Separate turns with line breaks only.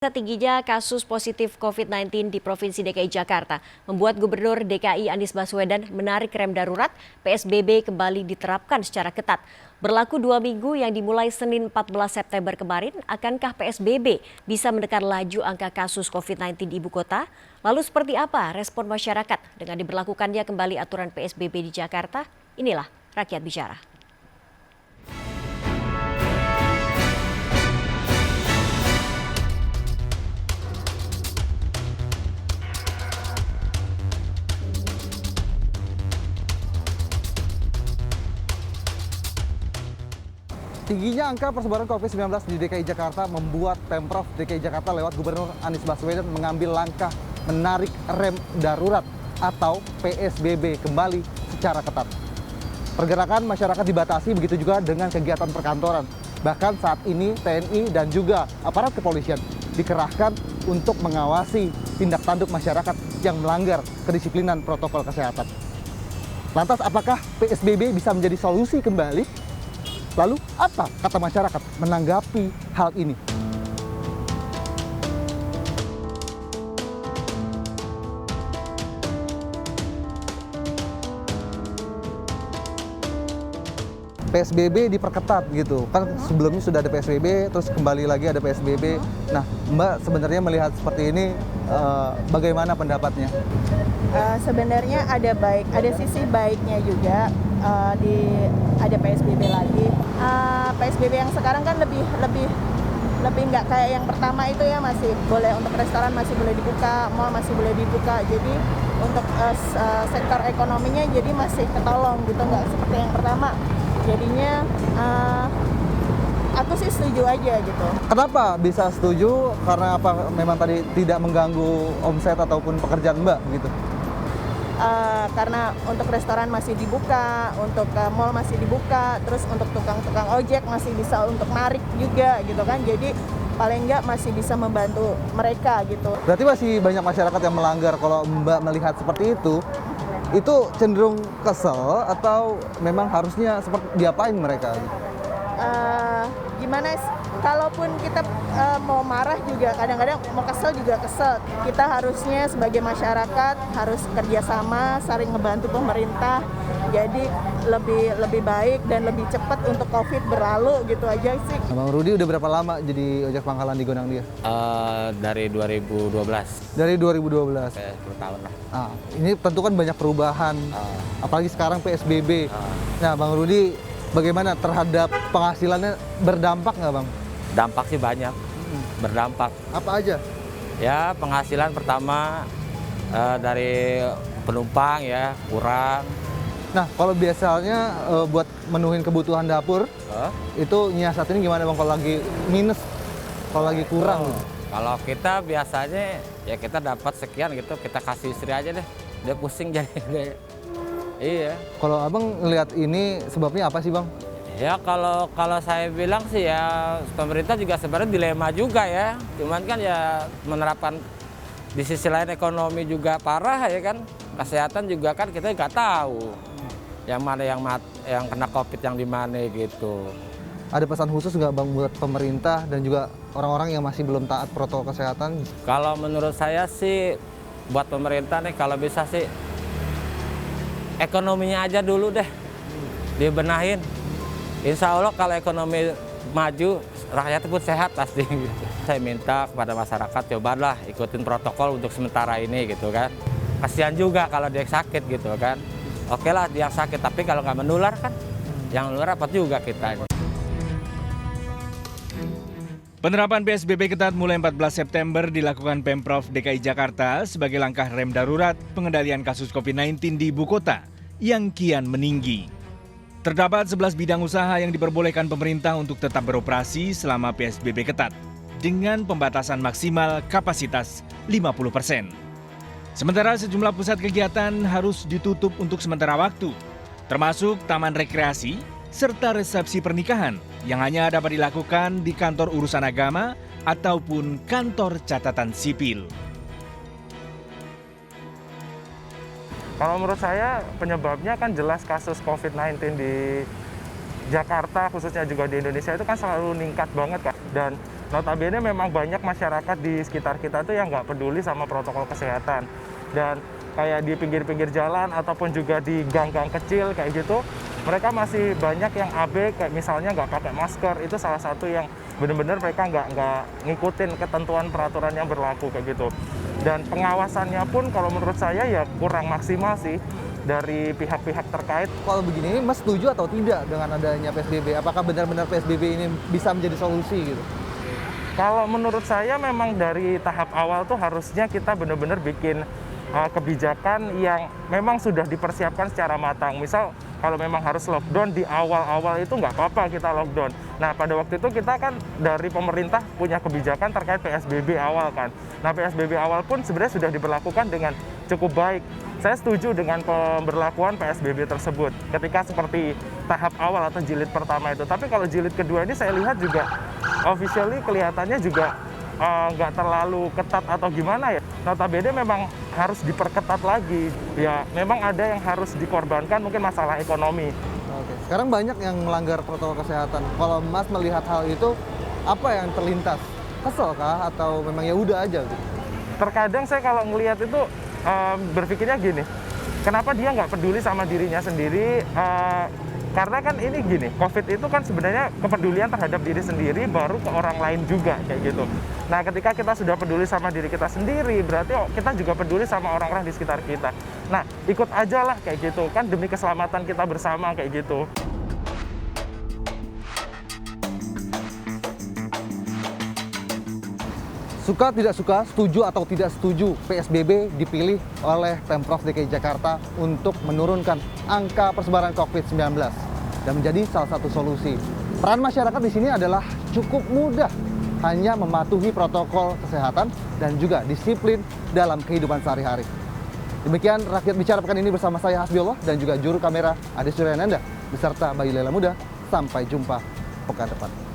Tingginya kasus positif COVID-19 di Provinsi DKI Jakarta membuat Gubernur DKI Anies Baswedan menarik rem darurat. PSBB kembali diterapkan secara ketat. Berlaku 2 minggu yang dimulai Senin 14 September kemarin, akankah PSBB bisa menekan laju angka kasus COVID-19 di ibu kota? Lalu seperti apa respon masyarakat dengan diberlakukannya kembali aturan PSBB di Jakarta? Inilah Rakyat Bicara.
Tingginya angka persebaran COVID-19 di DKI Jakarta membuat Pemprov DKI Jakarta lewat Gubernur Anies Baswedan mengambil langkah menarik rem darurat atau PSBB kembali secara ketat. Pergerakan masyarakat dibatasi, begitu juga dengan kegiatan perkantoran. Bahkan saat ini TNI dan juga aparat kepolisian dikerahkan untuk mengawasi tindak tanduk masyarakat yang melanggar kedisiplinan protokol kesehatan. Lantas apakah PSBB bisa menjadi solusi kembali? Lalu apa kata masyarakat menanggapi hal ini? PSBB diperketat gitu. Kan sebelumnya sudah ada PSBB, terus kembali lagi ada PSBB. Nah, Mbak sebenarnya melihat seperti ini bagaimana pendapatnya?
Sebenarnya ada sisi baiknya juga ada PSBB lagi. PSBB yang sekarang kan lebih nggak kayak yang pertama itu ya, masih boleh untuk restoran masih boleh dibuka, mall masih boleh dibuka. Jadi untuk sektor ekonominya jadi masih ketolong gitu, nggak seperti yang pertama. Jadinya aku sih setuju aja gitu.
Kenapa bisa setuju? Karena apa? Memang tadi tidak mengganggu omset ataupun pekerjaan Mbak gitu?
Karena untuk restoran masih dibuka, untuk mall masih dibuka, terus untuk tukang-tukang ojek masih bisa untuk narik juga gitu kan. Jadi paling nggak masih bisa membantu mereka gitu.
Berarti masih banyak masyarakat yang melanggar. Kalau Mbak melihat seperti itu cenderung kesel atau memang harusnya seperti diapain mereka?
Gimana? Kalaupun kita mau marah juga kadang-kadang mau kesel juga kesel. Kita harusnya sebagai masyarakat harus kerjasama, saling ngebantu pemerintah. Jadi lebih baik dan lebih cepat untuk COVID berlalu gitu aja sih.
Bang Rudi udah berapa lama jadi ojek pangkalan di Gondang Dia?
Dari 2012.
Dari 2012.
10 tahun lah.
Ini tentu kan banyak perubahan, apalagi sekarang PSBB. Nah, Bang Rudi, bagaimana terhadap penghasilannya, berdampak nggak, Bang?
Dampak sih banyak, berdampak.
Apa aja?
Ya, penghasilan pertama dari penumpang ya kurang.
Nah, kalau biasanya buat menuhin kebutuhan dapur, itu nyiasatinnya gimana, Bang? Kalau lagi minus, kalau lagi kurang?
Kalau kita biasanya ya kita dapat sekian gitu, kita kasih istri aja deh. Dia pusing jadi. Iya.
Kalau Abang ngelihat ini sebabnya apa sih, Bang?
Ya kalau saya bilang sih ya pemerintah juga sebenarnya dilema juga ya. Cuman kan ya menerapkan di sisi lain ekonomi juga parah ya kan. Kesehatan juga kan kita nggak tahu yang mana yang kena COVID yang di mana gitu.
Ada pesan khusus nggak, Bang, buat pemerintah dan juga orang-orang yang masih belum taat protokol kesehatan?
Kalau menurut saya sih buat pemerintah nih kalau bisa sih ekonominya aja dulu deh dibenahin. Insya Allah kalau ekonomi maju, rakyat pun sehat pasti. Saya minta kepada masyarakat cobalah ikutin protokol untuk sementara ini gitu kan. Kasihan juga kalau dia sakit gitu kan. Oke lah dia sakit, tapi kalau nggak menular kan, yang menular apa juga kita.
Penerapan PSBB ketat mulai 14 September dilakukan Pemprov DKI Jakarta sebagai langkah rem darurat pengendalian kasus COVID-19 di ibu kota yang kian meninggi. Terdapat 11 bidang usaha yang diperbolehkan pemerintah untuk tetap beroperasi selama PSBB ketat dengan pembatasan maksimal kapasitas 50%. Sementara sejumlah pusat kegiatan harus ditutup untuk sementara waktu, termasuk taman rekreasi serta resepsi pernikahan yang hanya dapat dilakukan di kantor urusan agama ataupun kantor catatan sipil.
Kalau menurut saya penyebabnya kan jelas kasus COVID-19 di Jakarta khususnya juga di Indonesia itu kan selalu meningkat banget kan. Dan Notabene memang banyak masyarakat di sekitar kita tuh yang nggak peduli sama protokol kesehatan. Dan kayak di pinggir-pinggir jalan ataupun juga di gang-gang kecil kayak gitu, mereka masih banyak yang abe, kayak misalnya nggak pakai masker. Itu salah satu yang benar-benar mereka nggak ngikutin ketentuan peraturan yang berlaku kayak gitu. Dan pengawasannya pun kalau menurut saya ya kurang maksimal sih dari pihak-pihak terkait.
Kalau begini, Mas setuju atau tidak dengan adanya PSBB? Apakah benar-benar PSBB ini bisa menjadi solusi gitu?
Kalau menurut saya memang dari tahap awal tuh harusnya kita benar-benar bikin kebijakan yang memang sudah dipersiapkan secara matang. Misal kalau memang harus lockdown di awal-awal itu nggak apa-apa kita lockdown. Nah pada waktu itu kita kan dari pemerintah punya kebijakan terkait PSBB awal kan. Nah PSBB awal pun sebenarnya sudah diberlakukan dengan cukup baik. Saya setuju dengan pemberlakuan PSBB tersebut ketika seperti tahap awal atau jilid pertama itu. Tapi kalau jilid kedua ini saya lihat juga officially kelihatannya juga nggak terlalu ketat atau gimana ya. Notabene memang harus diperketat lagi. Ya memang ada yang harus dikorbankan, mungkin masalah ekonomi.
Oke. Sekarang banyak yang melanggar protokol kesehatan. Kalau Mas melihat hal itu, apa yang terlintas? Kesel kah atau memang ya udah aja gitu?
Terkadang saya kalau ngelihat itu berpikirnya gini, kenapa dia nggak peduli sama dirinya sendiri? Karena kan ini gini, COVID itu kan sebenarnya kepedulian terhadap diri sendiri baru ke orang lain juga kayak gitu. Nah ketika kita sudah peduli sama diri kita sendiri, berarti kita juga peduli sama orang-orang di sekitar kita. Nah ikut aja lah kayak gitu, kan demi keselamatan kita bersama kayak gitu.
Suka tidak suka, setuju atau tidak setuju, PSBB dipilih oleh Pemprov DKI Jakarta untuk menurunkan angka persebaran COVID-19 dan menjadi salah satu solusi. Peran masyarakat di sini adalah cukup mudah, hanya mematuhi protokol kesehatan dan juga disiplin dalam kehidupan sehari-hari. Demikian Rakyat Bicara pekan ini bersama saya Hasbiollah dan juga juru kamera Ade Suryananda beserta Bayu Lela Muda. Sampai jumpa pekan depan.